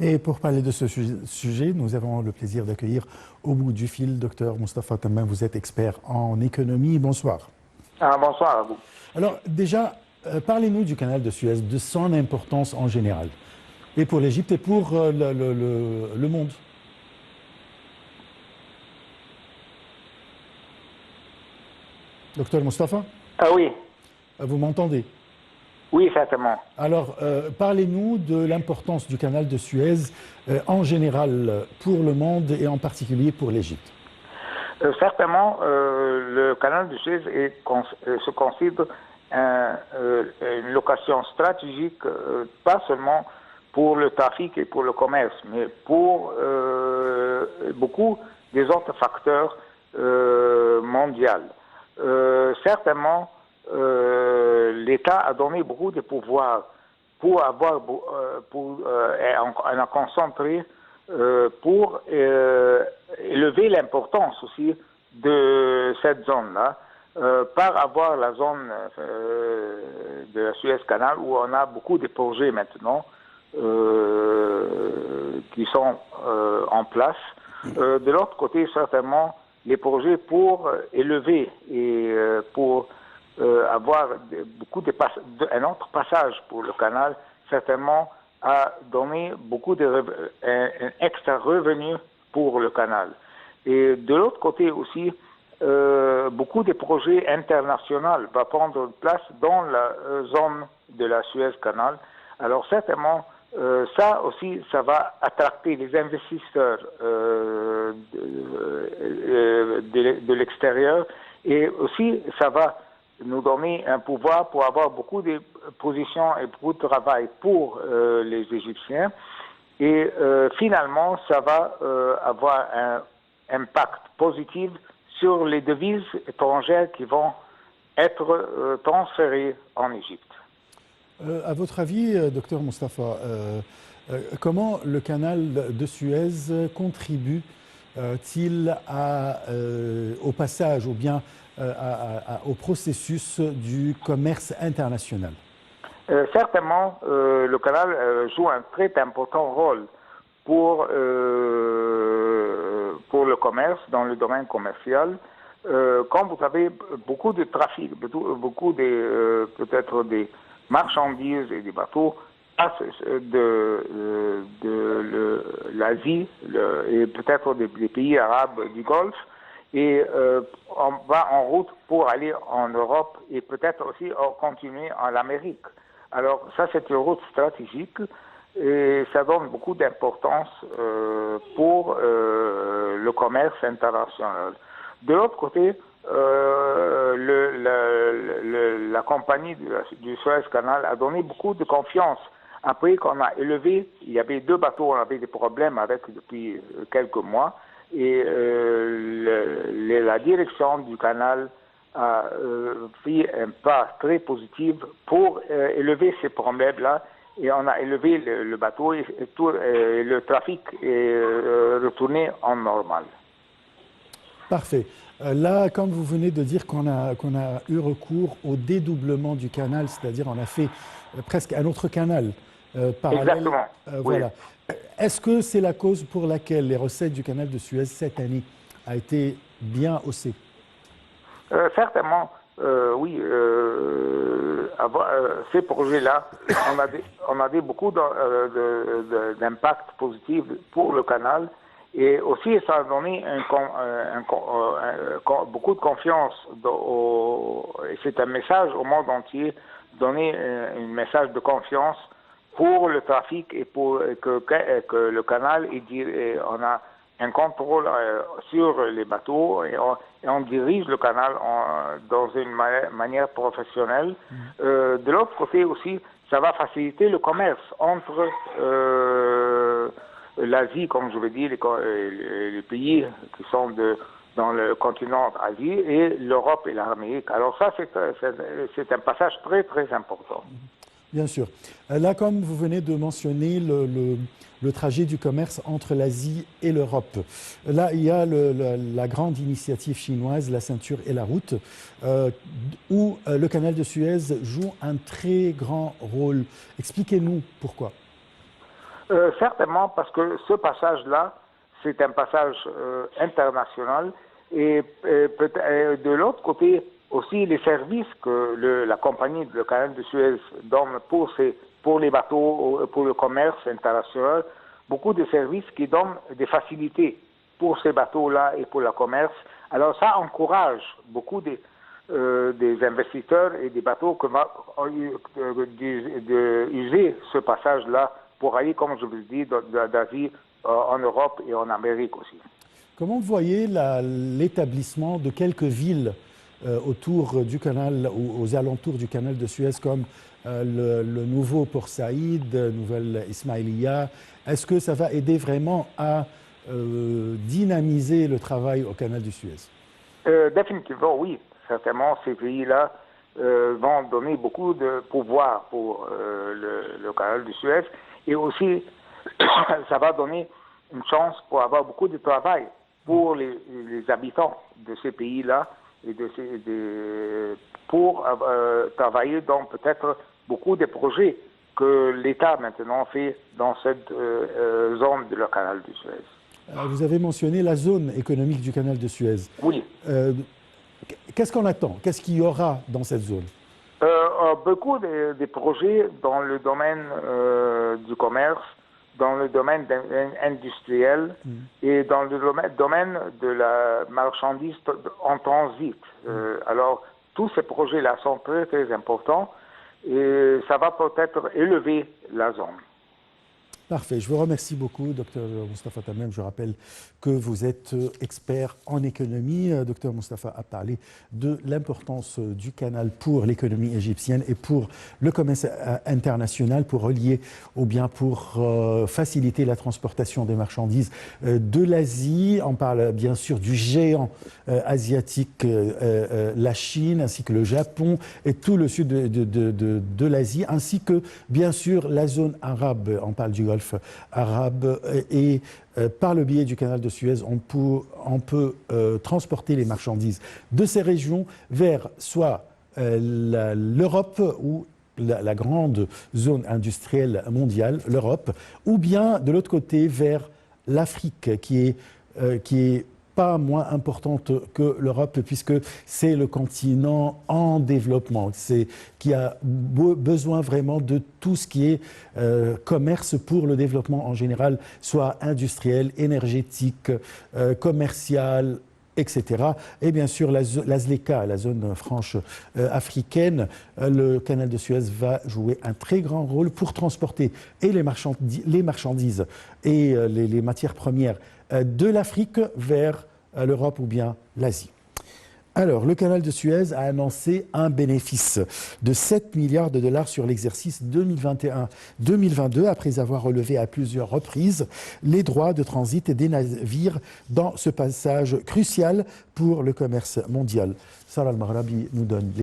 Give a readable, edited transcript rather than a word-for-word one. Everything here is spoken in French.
Et pour parler de ce sujet, nous avons le plaisir d'accueillir au bout du fil Dr Moustapha Tamam. Vous êtes expert en économie. Bonsoir. Bonsoir à vous. Alors déjà, parlez-nous du canal de Suez, de son importance en général, et pour l'Égypte et pour le monde. Docteur Moustapha, Oui, vous m'entendez? oui, certainement. Alors, parlez-nous de l'importance du canal de Suez en général pour le monde et en particulier pour l'Égypte. Certainement, le canal de Suez se considère une location stratégique, pas seulement pour le trafic et pour le commerce, mais pour beaucoup des autres facteurs mondiaux. Certainement, l'État a donné beaucoup de pouvoir pour avoir, en concentrer pour élever l'importance aussi de cette zone-là, par avoir la zone de la Suez Canal où on a beaucoup de projets maintenant qui sont en place. De l'autre côté, certainement, les projets pour élever et pour avoir un autre passage pour le canal, certainement a donné beaucoup un extra revenu pour le canal. Et de l'autre côté aussi, beaucoup de projets internationaux vont prendre place dans la zone de la Suez Canal. Alors certainement, ça aussi, ça va attracter les investisseurs de l'extérieur, et aussi ça va nous donner un pouvoir pour avoir beaucoup de positions et beaucoup de travail pour les Égyptiens. Et finalement, ça va avoir un impact positif sur les devises étrangères qui vont être transférées en Égypte. À votre avis, docteur Moustapha, comment le canal de Suez contribue-t-il au passage ou bien au processus du commerce international? Certainement, le canal joue un très important rôle pour le commerce, dans le domaine commercial. Quand vous avez beaucoup de trafic, beaucoup de peut-être des marchandises et des bateaux passent de l'Asie et peut-être des pays arabes du Golfe, et on va en route pour aller en Europe et peut-être aussi continuer en Amérique. Alors ça, c'est une route stratégique et ça donne beaucoup d'importance pour le commerce international. De l'autre côté, la compagnie du Suez Canal a donné beaucoup de confiance. Après qu'on a élevé, il y avait 2 bateaux, on avait des problèmes avec depuis quelques mois, et la direction du canal a fait un pas très positif pour élever ces problèmes-là, et on a élevé le bateau et le trafic est retourné en normal. Parfait. Là, comme vous venez de dire qu'on a eu recours au dédoublement du canal, c'est-à-dire on a fait presque un autre canal parallèle. Exactement. Voilà. Oui. Est-ce que c'est la cause pour laquelle les recettes du canal de Suez cette année a été bien haussées? Certainement, oui. Ces projets-là, on a beaucoup d'impact positif pour le canal. Et aussi, ça a donné beaucoup de confiance. Et c'est un message au monde entier, donner un message de confiance pour le trafic et pour que le canal, on a un contrôle sur les bateaux et on dirige le canal dans une manière professionnelle. De l'autre côté aussi, ça va faciliter le commerce entre l'Asie, comme je veux dire, les pays qui sont dans le continent Asie, et l'Europe et l'Amérique. Alors ça, c'est un passage très, très important. Bien sûr. Là, comme vous venez de mentionner le trajet du commerce entre l'Asie et l'Europe, là, il y a la grande initiative chinoise, la ceinture et la route, où le canal de Suez joue un très grand rôle. Expliquez-nous pourquoi. Certainement, parce que ce passage-là, c'est un passage international. Et de l'autre côté, aussi les services que la compagnie de canal de Suez donne pour les bateaux, pour le commerce international, beaucoup de services qui donnent des facilités pour ces bateaux-là et pour le commerce. Alors ça encourage beaucoup des investisseurs et des bateaux d'user ce passage-là pour aller, comme je vous le dis, d'Asie en Europe et en Amérique aussi. Comment vous voyez l'établissement de quelques villes autour du canal, ou aux alentours du canal de Suez, comme le nouveau Port Saïd, Nouvelle Ismaïlia? Est-ce que ça va aider vraiment à dynamiser le travail au canal de Suez? Définitivement, oui. Certainement, ces pays-là vont donner beaucoup de pouvoir pour le canal de Suez. Et aussi, ça va donner une chance pour avoir beaucoup de travail pour les habitants de ces pays-là et pour travailler dans peut-être beaucoup de projets que l'État maintenant fait dans cette zone de le canal de Suez. Vous avez mentionné la zone économique du canal de Suez. Oui. Qu'est-ce qu'on attend? Qu'est-ce qu'il y aura dans cette zone? Beaucoup de projets dans le domaine du commerce, dans le domaine industriel et dans le domaine de la marchandise en transit. Alors, tous ces projets-là sont très, très importants et ça va peut-être élever la zone. Parfait. Je vous remercie beaucoup, Dr Moustapha Tamem. Je rappelle que vous êtes expert en économie. Dr Moustapha a parlé de l'importance du canal pour l'économie égyptienne et pour le commerce international, pour relier ou bien pour faciliter la transportation des marchandises de l'Asie. On parle bien sûr du géant asiatique, la Chine, ainsi que le Japon et tout le sud de l'Asie, ainsi que bien sûr la zone arabe. On parle du Golfe arabe et par le biais du canal de Suez, on peut transporter les marchandises de ces régions vers soit l'Europe ou la grande zone industrielle mondiale, l'Europe, ou bien de l'autre côté vers l'Afrique qui est pas moins importante que l'Europe, puisque c'est le continent en développement, qui a besoin vraiment de tout ce qui est commerce pour le développement en général, soit industriel, énergétique, commercial, etc. Et bien sûr, la ZLECA, la zone franche africaine, le canal de Suez va jouer un très grand rôle pour transporter et les marchandises et les matières premières de l'Afrique vers l'Europe ou bien l'Asie. Alors, le canal de Suez a annoncé un bénéfice de 7 milliards de dollars sur l'exercice 2021-2022, après avoir relevé à plusieurs reprises les droits de transit des navires dans ce passage crucial pour le commerce mondial. Sarah Al-Maghrabi nous donne